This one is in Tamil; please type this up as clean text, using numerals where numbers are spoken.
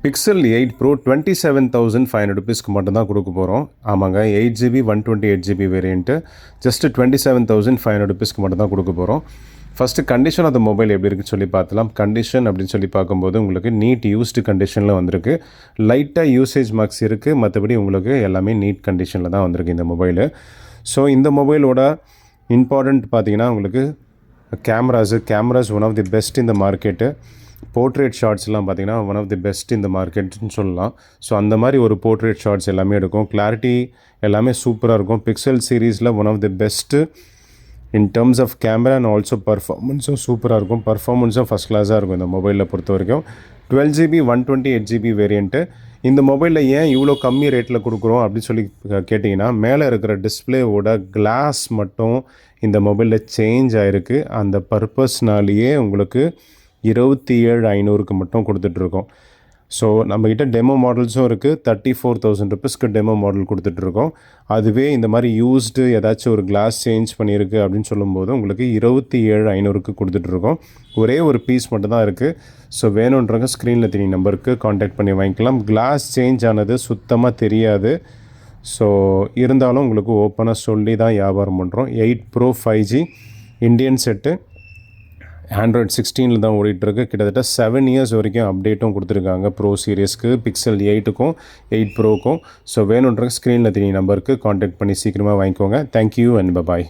Pixel 8 Pro 27,500 rupeesக்கு மட்டும் தான் கொடுக்க போகிறோம். ஆமாங்க, 8GB 128GB வேரியண்ட்டு ஜஸ்ட் 27,500 rupeesக்கு மட்டும் தான் கொடுக்க போகிறோம். First condition of the mobile எப்படி இருக்குன்னு சொல்லி பார்த்தலாம். கண்டிஷன் அப்படின்னு சொல்லி பார்க்கும்போது உங்களுக்கு நீட் யூஸ்டு கண்டிஷனில் வந்திருக்கு. லைட்டாக யூசேஜ் மார்க்ஸ் இருக்குது, மற்றபடி உங்களுக்கு எல்லாமே நீட் கண்டிஷனில் தான் வந்திருக்கு இந்த மொபைலு. ஸோ இந்த மொபைலோட இம்பார்ட்டண்ட் பார்த்தீங்கன்னா உங்களுக்கு cameras one of the best இந்த மார்க்கெட்டு. போர்ட்ரேட் ஷாட்ஸ்லாம் பார்த்தீங்கன்னா ஒன் ஆஃப் தி பெஸ்ட் இந்த மார்க்கெட்னு சொல்லலாம். ஸோ அந்த மாதிரி ஒரு போர்ட்ரேட் ஷாட்ஸ் எல்லாமே எடுக்கும். கிளாரிட்டி எல்லாமே சூப்பராக இருக்கும். பிக்சல் சீரீஸில் one of the best in terms of camera and also பர்ஃபார்மன்ஸும் சூப்பராக இருக்கும். பர்ஃபார்மன்ஸும் ஃபஸ்ட் கிளாஸாக இருக்கும் இந்த மொபைலில் பொறுத்த வரைக்கும். 12GB 128GB variant. இந்த மொபைலில் ஏன் இவ்வளோ கம்மி ரேட்டில் கொடுக்குறோம் அப்படின்னு சொல்லி கேட்டிங்கன்னா, மேலே இருக்கிற டிஸ்பிளேவோட கிளாஸ் மட்டும் இந்த மொபைலில் சேஞ்ச் ஆகிருக்கு. அந்த பர்பஸ்னாலேயே உங்களுக்கு 27,500க்கு மட்டும் கொடுத்துட்ருக்கோம். ஸோ நம்மக்கிட்ட டெமோ மாடல்ஸும் இருக்குது. 34,000 rupeesக்கு டெமோ மாடல் கொடுத்துட்ருக்கோம். அதுவே இந்த மாதிரி யூஸ்டு ஏதாச்சும் ஒரு கிளாஸ் சேஞ்ச் பண்ணியிருக்கு அப்படின்னு சொல்லும்போது உங்களுக்கு 27,500க்கு கொடுத்துட்ருக்கோம். ஒரே ஒரு பீஸ் மட்டும் தான் இருக்குது. ஸோ வேணுன்றவங்க ஸ்க்ரீனில் தெரிய நம்பருக்கு காண்டாக்ட் பண்ணி வாங்கிக்கலாம். கிளாஸ் சேஞ்ச் ஆனது சுத்தமாக தெரியாது. ஸோ இருந்தாலும் உங்களுக்கு ஓப்பனாக சொல்லி தான் வியாபாரம் பண்ணுறோம். 8 Pro 5G Indian set Android 16 தான் ஓடிட்டுருக்கு. கிட்டத்தட்ட 7 years வரைக்கும் அப்டேட்டும் கொடுத்துருக்காங்க ப்ரோ சீரியஸ்க்கு, பிக்சல் 8க்கும் 8 ப்ரோக்கும். ஸோ வேணுன்ற ஸ்க்ரீனில் தெரிய நம்பருக்கு காண்டாக்ட் பண்ணி சீக்கிரமாக வாங்கிக்கோங்க. Thank you and bye bye.